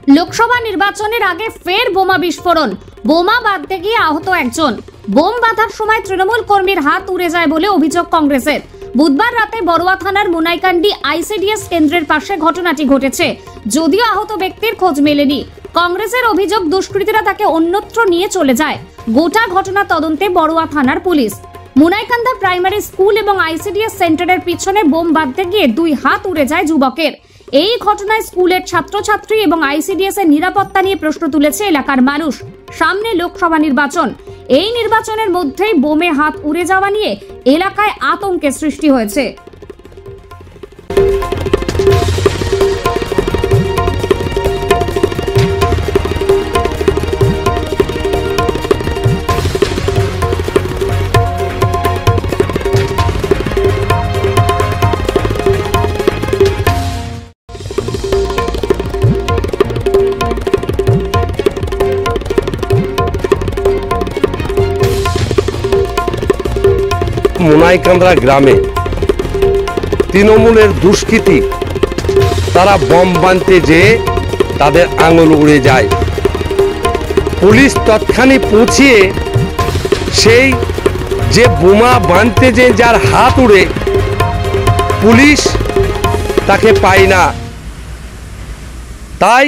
লোকসভা নির্বাচনের আগে ফের বোমা বিস্ফোরণ, বোমা বাঁধতে গিয়ে আহত একজন। বোম বাঁধার সময় তৃণমূল কর্মীর হাত উড়ে যায় বলে অভিযোগ কংগ্রেসের। বুধবার রাতে বড়ুয়া থানার মুনাইকান্ডি আইসিডিএস কেন্দ্রের পাশে ঘটনাটি ঘটেছে, যদিও আহত ব্যক্তির খোঁজ মেলেনি। কংগ্রেসের অভিযোগ, দুষ্কৃতীরা তাকে অন্যত্র নিয়ে চলে যায়। গোটা ঘটনা তদন্তে বড়ুয়া থানার পুলিশ। মুনাইকান্দা প্রাইমারি স্কুল এবং আইসিডিএস সেন্টারের পিছনে বোম বাঁধতে গিয়ে 2 হাত উড়ে যায় যুবকের। এই ঘটনায় স্কুলের ছাত্রছাত্রী এবং আইসিডিএস এর নিরাপত্তা নিয়ে প্রশ্ন তুলেছে এলাকার মানুষ। সামনে লোকসভা নির্বাচন, এই নির্বাচনের মধ্যেই বোমে হাত উড়ে যাওয়া নিয়ে এলাকায় আতঙ্কের সৃষ্টি হয়েছে। মুনাইকান্দা গ্রামে তৃণমূলের দুষ্কৃতী তারা বম বাঁধতে যেয়ে তাদের আঙুল উড়ে যায়। পুলিশ তৎক্ষণাৎ পৌঁছিয়ে সেই যে বোমা বাঁধতে যে যার হাত উড়ে, পুলিশ তাকে পায় না। তাই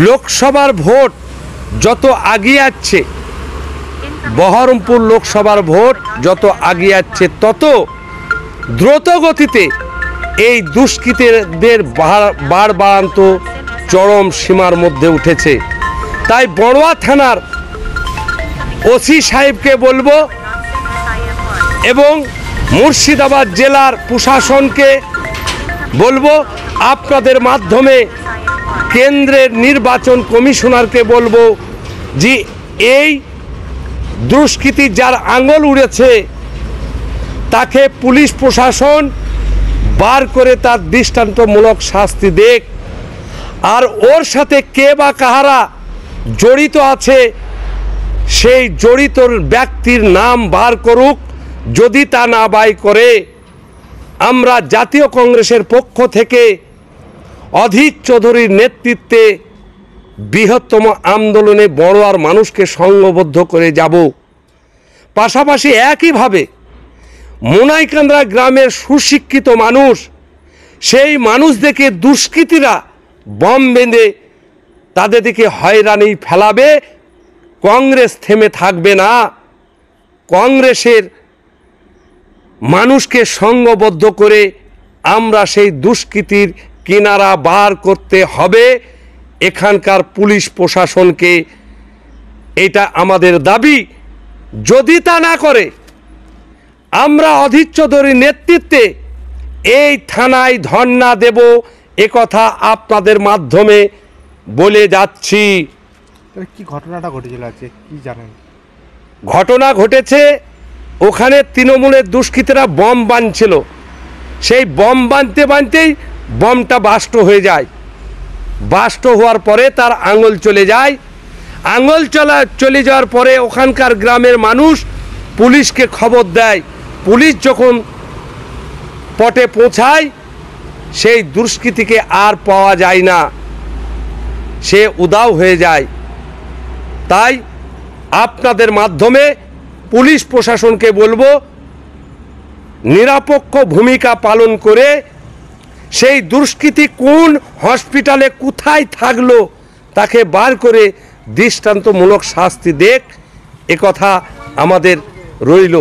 লোকসভার ভোট যত আগিয়ে যাচ্ছে, বহরমপুর লোকসভার ভোট যত আগিয়ে যাচ্ছে, তত দ্রুত গতিতে এই দুষ্কৃতীদের বাড়বাড়ন্ত চরম সীমার মধ্যে উঠেছে। তাই বড়ুয়া থানার ওসি সাহেবকে বলবো এবং মুর্শিদাবাদ জেলার প্রশাসনকে বলবো, আপনাদের মাধ্যমে কেন্দ্রের নির্বাচন কমিশনারকে বলবো যে এই দুষ্কৃতী যার আঙুল উড়েছে তাকে পুলিশ প্রশাসন বার করে তার দৃষ্টান্তমূলক শাস্তি দেখ, আর ওর সাথে কে বা কাহারা জড়িত আছে সেই জড়িত ব্যক্তির নাম বার করুক। যদি তা না বাই করে, আমরা জাতীয় কংগ্রেসের পক্ষ থেকে অধীর চৌধুরীর নেতৃত্বে বৃহত্তম আন্দোলনে বড়ুয়ার মানুষকে সংঘবদ্ধ করে যাব। পাশাপাশি একইভাবে মুনাইকান্দা গ্রামের সুশিক্ষিত মানুষ, সেই মানুষদেরকে দুষ্কৃতীরা বম বেঁধে তাদের দিকে হয়রানি ফেলাবে। কংগ্রেস থেমে থাকবে না। কংগ্রেসের মানুষকে সংঘবদ্ধ করে আমরা সেই দুষ্কৃতীর কিনারা বার করতে হবে। এখানকার পুলিশ প্রশাসনকে এটা আমাদের দাবি। যদি তা না করে, আমরা অধীর চৌধুরীর নেতৃত্বে এই থানায় ধর্ণা দেব, একথা আপনাদের মাধ্যমে বলে যাচ্ছি। কি ঘটনাটা ঘটেছিল আজকে, কি জানেন? ঘটনা ঘটেছে, ওখানে তৃণমূলের দুষ্কৃতীরা বম বাঁধছিল। সেই বম বাঁধতে বাঁধতেই বমটা বাস্ট হয়ে যায়। বাস্ট হওয়ার পরে তার আঙুল চলে যায়। আঙুল চলে যাওয়ার পরে ওখানকার গ্রামের মানুষ পুলিশকে খবর দেয়। পুলিশ যখন পটে পৌঁছায়, সেই দুষ্কৃতীকে আর পাওয়া যায় না, সে উধাও হয়ে যায়। তাই আপনাদের মাধ্যমে পুলিশ প্রশাসনকে বলবো, নিরপেক্ষ ভূমিকা পালন করে সেই দুষ্কৃতী কোন হসপিটালে কোথায় থাকলো তাকে বার করে দৃষ্টান্তমূলক শাস্তি দেখ, একথা আমাদের রইল।